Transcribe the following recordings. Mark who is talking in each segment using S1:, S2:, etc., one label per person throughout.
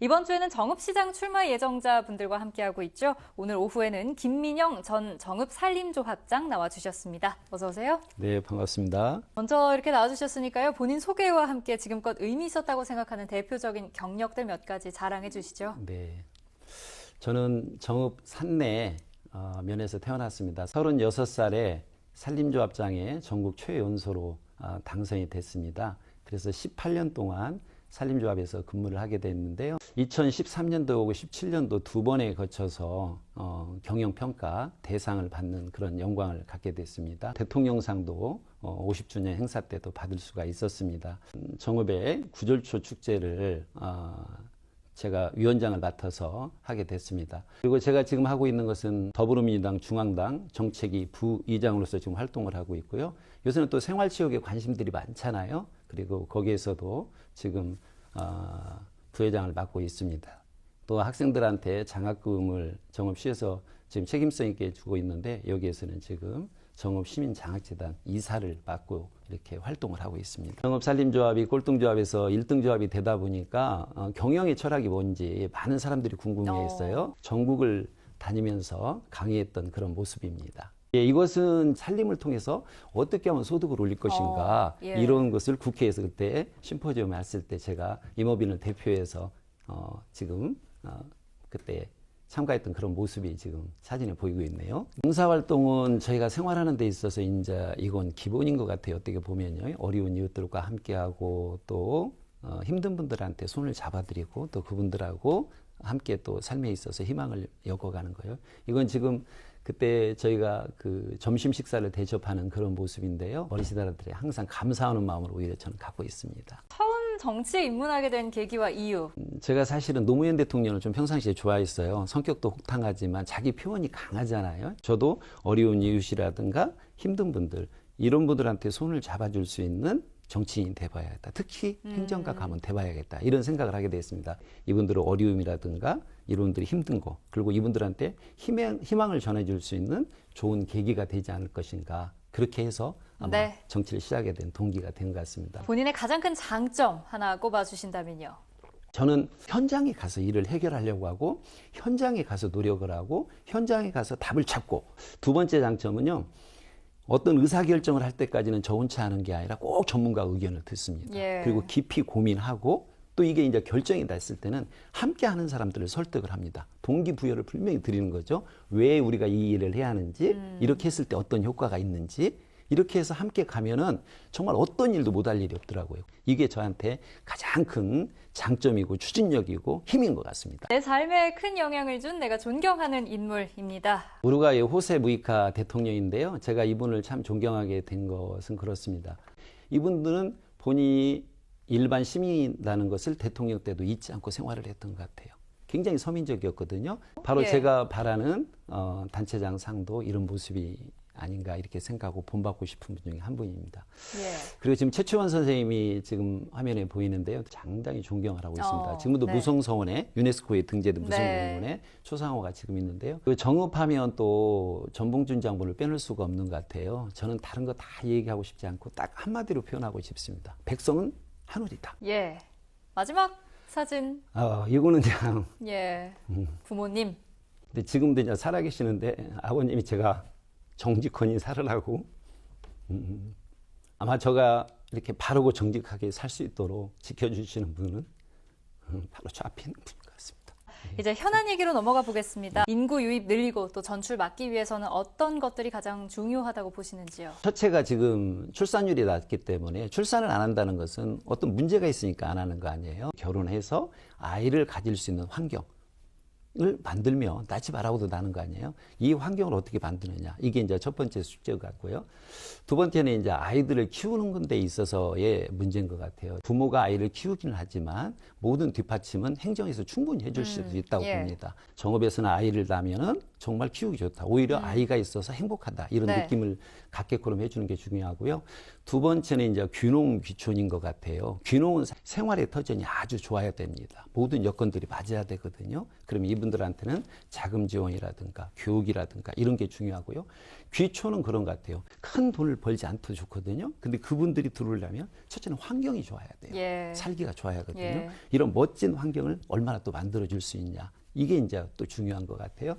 S1: 이번 주에는 정읍시장 출마 예정자분들과 함께하고 있죠. 오늘 오후에는 김민영 전 정읍산림조합장 나와주셨습니다. 어서 오세요.
S2: 네, 반갑습니다.
S1: 먼저 이렇게 나와주셨으니까요. 본인 소개와 함께 지금껏 의미 있었다고 생각하는 대표적인 경력들 몇 가지 자랑해 주시죠.
S2: 네, 저는 정읍 산내 면에서 태어났습니다. 36살에 산림조합장의 전국 최연소로 당선이 됐습니다. 그래서 18년 동안 산림조합에서 근무를 하게 됐는데요. 2013년도하고 17년도 두 번에 거쳐서 경영평가 대상을 받는 그런 영광을 갖게 됐습니다. 대통령상도 50주년 행사 때도 받을 수가 있었습니다. 정읍의 구절초 축제를 제가 위원장을 맡아서 하게 됐습니다. 그리고 제가 지금 하고 있는 것은 더불어민주당 중앙당 정책위 부의장으로서 지금 활동을 하고 있고요. 요새는 또 생활체육에 관심들이 많잖아요. 그리고 거기에서도 지금 부회장을 맡고 있습니다. 또 학생들한테 장학금을 정읍시에서 지금 책임성 있게 주고 있는데 여기에서는 지금 정읍시민장학재단 이사를 맡고 이렇게 활동을 하고 있습니다. 정읍산림조합이 꼴등조합에서 1등조합이 되다 보니까 경영의 철학이 뭔지 많은 사람들이 궁금해했어요. 전국을 다니면서 강의했던 그런 모습입니다. 예, 이것은 산림을 통해서 어떻게 하면 소득을 올릴 것인가 이런 것을 국회에서 그때 심포지엄에 했을 때 제가 임업인을 대표해서 지금 그때 참가했던 그런 모습이 지금 사진에 보이고 있네요. 봉사활동은 저희가 생활하는 데 있어서 이제 이건 기본인 것 같아요. 어떻게 보면요. 어려운 이웃들과 함께하고 또 힘든 분들한테 손을 잡아드리고 또 그분들하고 함께 또 삶에 있어서 희망을 엮어가는 거예요. 이건 지금 그때 저희가 그 점심 식사를 대접하는 그런 모습인데요. 어르신들한테 항상 감사하는 마음으로 오히려 저는 갖고 있습니다.
S1: 처음 정치에 입문하게 된 계기와 이유.
S2: 제가 사실은 노무현 대통령을 좀 평상시에 좋아했어요. 성격도 혹탕하지만 자기 표현이 강하잖아요. 저도 어려운 이웃이라든가 힘든 분들 이런 분들한테 손을 잡아줄 수 있는 정치인이 돼봐야겠다. 특히 행정가 가면 돼봐야겠다. 이런 생각을 하게 됐습니다. 이분들의 어려움이라든가 이분들이 힘든 거 그리고 이분들한테 희망을 전해줄 수 있는 좋은 계기가 되지 않을 것인가. 그렇게 해서 아마 정치를 시작하게 된 동기가 된 것 같습니다.
S1: 본인의 가장 큰 장점 하나 꼽아주신다면요.
S2: 저는 현장에 가서 일을 해결하려고 하고 현장에 가서 노력을 하고 현장에 가서 답을 찾고 두 번째 장점은요. 어떤 의사결정을 할 때까지는 저 혼자 하는 게 아니라 꼭 전문가 의견을 듣습니다. 그리고 깊이 고민하고 또 이게 이제 결정이 났을 때는 함께 하는 사람들을 설득을 합니다. 동기부여를 분명히 드리는 거죠. 왜 우리가 이 일을 해야 하는지, 이렇게 했을 때 어떤 효과가 있는지, 이렇게 해서 함께 가면은 정말 어떤 일도 못할 일이 없더라고요. 이게 저한테 가장 큰 장점이고 추진력이고 힘인 것 같습니다.
S1: 내 삶에 큰 영향을 준 내가 존경하는 인물입니다.
S2: 우루과이의 호세 무이카 대통령인데요. 제가 이분을 참 존경하게 된 것은 그렇습니다. 이분들은 본인이 일반 시민이라는 것을 대통령 때도 잊지 않고 생활을 했던 것 같아요. 굉장히 서민적이었거든요. 바로 제가 바라는 단체장 상도 이런 모습이 아닌가 이렇게 생각하고 본받고 싶은 분 중에 한 분입니다. 그리고 지금 최초원 선생님이 지금 화면에 보이는데요. 상당히 존경을 하고 있습니다. 지금도 무성서원에 유네스코에 등재된 무성서원에 초상화가 지금 있는데요. 그 정읍하면 또 전봉준 장군을 빼놓을 수가 없는 것 같아요. 저는 다른 거 다 얘기하고 싶지 않고 딱 한마디로 표현하고 싶습니다. 백성은 하늘이다.
S1: 마지막 사진.
S2: 이거는 그냥
S1: 부모님.
S2: 근데 지금도 이제 살아계시는데 아버님이 제가 정직하니 살으라고 아마 제가 이렇게 바르고 정직하게 살 수 있도록 지켜주시는 분은 바로 저 앞에 있는 분인 것 같습니다.
S1: 이제 현안 얘기로 넘어가 보겠습니다. 인구 유입 늘리고 또 전출 막기 위해서는 어떤 것들이 가장 중요하다고 보시는지요?
S2: 첫째가 지금 출산율이 낮기 때문에 출산을 안 한다는 것은 어떤 문제가 있으니까 안 하는 거 아니에요. 결혼해서 아이를 가질 수 있는 환경 을 만들면 낳지 말라고도 나는 거 아니에요. 이 환경을 어떻게 만드느냐. 이게 이제 첫 번째 숙제 같고요. 두 번째는 이제 아이들을 키우는 데 있어서의 문제인 것 같아요. 부모가 아이를 키우기는 하지만 모든 뒷받침은 행정에서 충분히 해줄 수도 있다고 봅니다. 정읍에서는 아이를 낳으면은 정말 키우기 좋다. 오히려 아이가 있어서 행복하다. 이런 느낌을 갖게끔 해주는 게 중요하고요. 두 번째는 이제 귀농 귀촌인 것 같아요. 귀농은 생활의 터전이 아주 좋아야 됩니다. 모든 여건들이 맞아야 되거든요. 그럼 이분들한테는 자금 지원이라든가 교육이라든가 이런 게 중요하고요. 귀촌은 그런 것 같아요. 큰 돈을 벌지 않도 좋거든요. 근데 그분들이 들어오려면 첫째는 환경이 좋아야 돼요.
S1: 예.
S2: 살기가 좋아야 하거든요.
S1: 예.
S2: 이런 멋진 환경을 얼마나 또 만들어줄 수 있냐. 이게 이제 또 중요한 것 같아요.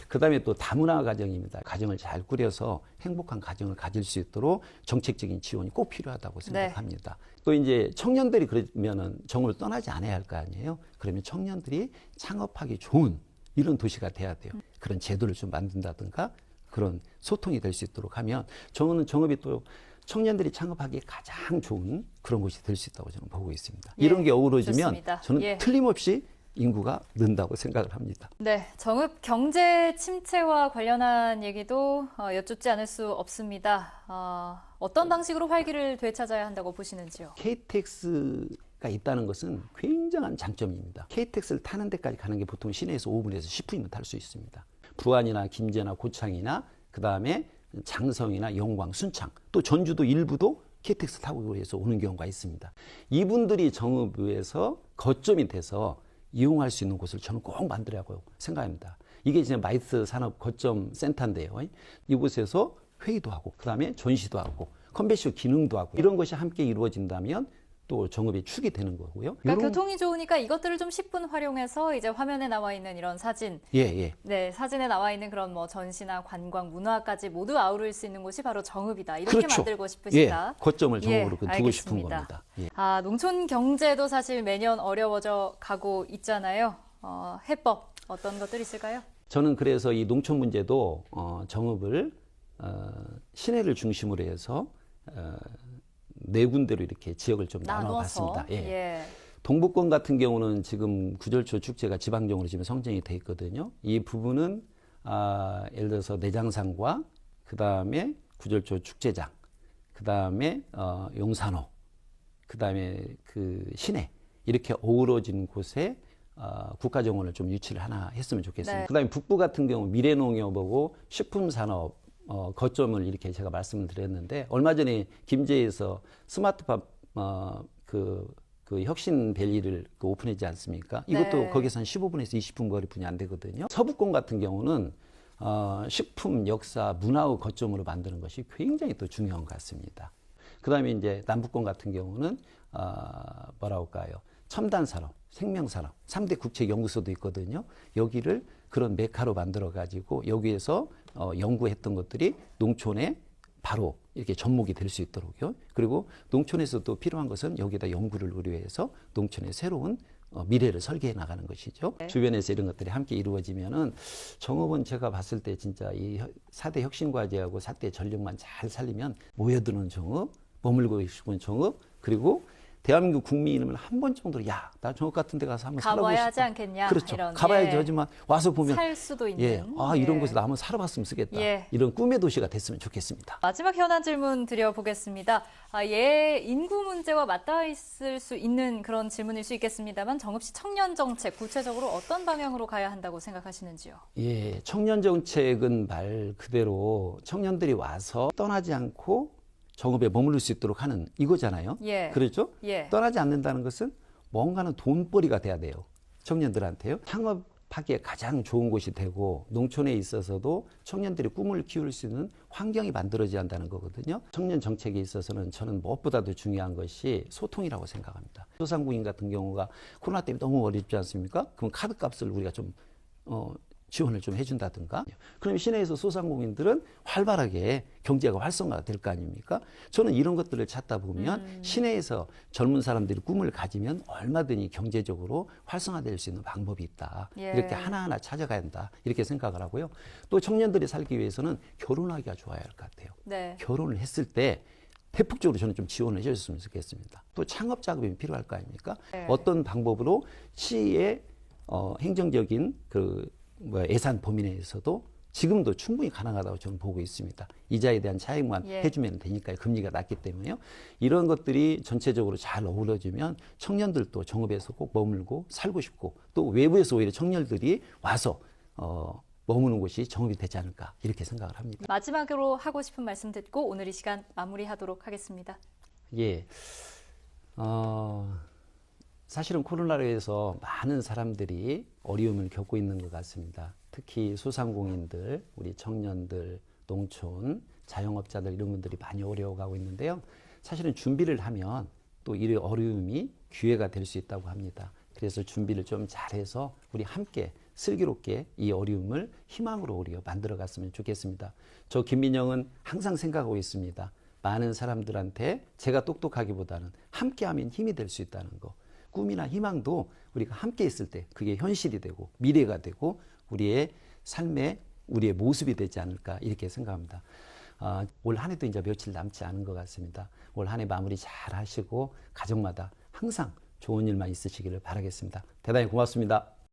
S2: 그 다음에 또 다문화 가정입니다. 가정을 잘 꾸려서 행복한 가정을 가질 수 있도록 정책적인 지원이 꼭 필요하다고 생각합니다. 또 이제 청년들이 그러면은 정을 떠나지 않아야 할 거 아니에요. 그러면 청년들이 창업하기 좋은 이런 도시가 돼야 돼요. 그런 제도를 좀 만든다든가 그런 소통이 될 수 있도록 하면 저는 정읍이 또 청년들이 창업하기에 가장 좋은 그런 곳이 될 수 있다고 저는 보고 있습니다.
S1: 예,
S2: 이런 게 어우러지면
S1: 좋습니다.
S2: 저는
S1: 예.
S2: 틀림없이 인구가 는다고 생각을 합니다.
S1: 네, 정읍 경제 침체와 관련한 얘기도 여쭙지 않을 수 없습니다. 어떤 방식으로 활기를 되찾아야 한다고 보시는지요?
S2: KTX가 있다는 것은 굉장한 장점입니다. KTX를 타는 데까지 가는 게 보통 시내에서 5분에서 10분이면 탈 수 있습니다. 부안이나 김제나 고창이나 그 다음에 장성이나 영광, 순창, 또 전주도 일부도 KTX 타고 해서 오는 경우가 있습니다. 이분들이 정읍에서 거점이 돼서 이용할 수 있는 곳을 저는 꼭 만들라고 생각합니다. 이게 이제 마이스 산업 거점 센터인데요. 이곳에서 회의도 하고, 그 다음에 전시도 하고, 컨벤션 기능도 하고, 이런 것이 함께 이루어진다면 또 정읍의 축이 되는 거고요.
S1: 그러니까 교통이 좋으니까 이것들을 좀 10분 활용해서 이제 화면에 나와 있는 이런 사진,
S2: 예.
S1: 네, 사진에 나와 있는 그런 뭐 전시나 관광, 문화까지 모두 아우를 수 있는 곳이 바로 정읍이다. 이렇게
S2: 그렇죠.
S1: 만들고 싶으시다.
S2: 예, 거점을 정읍으로 두고
S1: 알겠습니다.
S2: 싶은 겁니다. 예.
S1: 농촌 경제도 사실 매년 어려워져 가고 있잖아요. 해법 어떤 것들 있을까요?
S2: 저는 그래서 이 농촌 문제도 정읍을 시내를 중심으로 해서 네 군데로 이렇게 지역을 좀 나눠봤습니다. 예. 동북권 같은 경우는 지금 구절초 축제가 지방적으로 지금 선정이 돼 있거든요. 이 부분은 예를 들어서 내장산과 그 다음에 구절초 축제장, 그 다음에 용산호, 그 다음에 그 시내 이렇게 어우러진 곳에 국가정원을 좀 유치를 하나 했으면 좋겠습니다.
S1: 네.
S2: 그 다음에 북부 같은 경우 미래농협하고 식품산업 거점을 이렇게 제가 말씀을 드렸는데 얼마 전에 김제에서 스마트팜 그 혁신밸리를 오픈했지 않습니까? 이것도
S1: 네.
S2: 거기서 한 15분에서 20분 거리뿐이 안 되거든요. 서북권 같은 경우는 식품, 역사, 문화의 거점으로 만드는 것이 굉장히 또 중요한 것 같습니다. 그 다음에 이제 남북권 같은 경우는 뭐라고 할까요? 첨단산업, 생명산업, 3대 국책연구소도 있거든요. 여기를 그런 메카로 만들어가지고 여기에서 연구했던 것들이 농촌에 바로 이렇게 접목이 될 수 있도록요. 그리고 농촌에서도 필요한 것은 여기다 연구를 의뢰해서 농촌의 새로운 미래를 설계해 나가는 것이죠.
S1: 네.
S2: 주변에서 이런 것들이 함께 이루어지면은 정읍은 제가 봤을 때 진짜 이 4대 혁신과제하고 4대 전력만 잘 살리면 모여드는 정읍, 머물고 싶은 정읍, 그리고 대한민국 국민을 한 번 정도로 나 정읍 같은 데 가서 한번 살아보고
S1: 가봐야
S2: 싶다.
S1: 하지 않겠냐.
S2: 그렇죠.
S1: 이런,
S2: 가봐야지 하지만 와서 보면
S1: 살 수도 있는.
S2: 이런 곳에 나 한번 살아봤으면 쓰겠다. 이런 꿈의 도시가 됐으면 좋겠습니다.
S1: 마지막 현안 질문 드려보겠습니다. 인구 문제와 맞닿아 있을 수 있는 그런 질문일 수 있겠습니다만 정읍시 청년 정책 구체적으로 어떤 방향으로 가야 한다고 생각하시는지요?
S2: 예, 청년 정책은 말 그대로 청년들이 와서 떠나지 않고 정읍에 머무를 수 있도록 하는 이거잖아요.
S1: 예.
S2: 그렇죠?
S1: 예.
S2: 떠나지 않는다는 것은 뭔가는 돈벌이가 돼야 돼요. 청년들한테요. 창업하기에 가장 좋은 곳이 되고 농촌에 있어서도 청년들이 꿈을 키울 수 있는 환경이 만들어져야 한다는 거거든요. 청년 정책에 있어서는 저는 무엇보다도 중요한 것이 소통이라고 생각합니다. 소상공인 같은 경우가 코로나 때문에 너무 어렵지 않습니까? 그럼 카드값을 우리가 좀 지원을 좀 해준다든가. 그럼 시내에서 소상공인들은 활발하게 경제가 활성화가 될 거 아닙니까? 저는 이런 것들을 찾다 보면 시내에서 젊은 사람들이 꿈을 가지면 얼마든지 경제적으로 활성화될 수 있는 방법이 있다.
S1: 예.
S2: 이렇게 하나하나 찾아가야 한다. 이렇게 생각을 하고요. 또 청년들이 살기 위해서는 결혼하기가 좋아야 할 것 같아요.
S1: 네.
S2: 결혼을 했을 때 대폭적으로 저는 좀 지원을 해줬으면 좋겠습니다. 또 창업 자금이 필요할 거 아닙니까?
S1: 네.
S2: 어떤 방법으로 시의 행정적인 예산 범위 내에서도 지금도 충분히 가능하다고 저는 보고 있습니다. 이자에 대한 차익만 해주면 되니까요. 금리가 낮기 때문에요. 이런 것들이 전체적으로 잘 어우러지면 청년들도 정읍에서 꼭 머물고 살고 싶고 또 외부에서 오히려 청년들이 와서 머무는 곳이 정읍이 되지 않을까 이렇게 생각을 합니다.
S1: 마지막으로 하고 싶은 말씀 듣고 오늘 이 시간 마무리하도록 하겠습니다.
S2: 예. 사실은 코로나로 해서 많은 사람들이 어려움을 겪고 있는 것 같습니다. 특히 소상공인들, 우리 청년들, 농촌, 자영업자들 이런 분들이 많이 어려워가고 있는데요. 사실은 준비를 하면 또 이 어려움이 기회가 될 수 있다고 합니다. 그래서 준비를 좀 잘해서 우리 함께 슬기롭게 이 어려움을 희망으로 우리가 만들어 갔으면 좋겠습니다. 저 김민영은 항상 생각하고 있습니다. 많은 사람들한테 제가 똑똑하기보다는 함께하면 힘이 될 수 있다는 거. 꿈이나 희망도 우리가 함께 있을 때 그게 현실이 되고 미래가 되고 우리의 삶의 우리의 모습이 되지 않을까 이렇게 생각합니다. 올 한 해도 이제 며칠 남지 않은 것 같습니다. 올 한 해 마무리 잘 하시고 가정마다 항상 좋은 일만 있으시기를 바라겠습니다. 대단히 고맙습니다.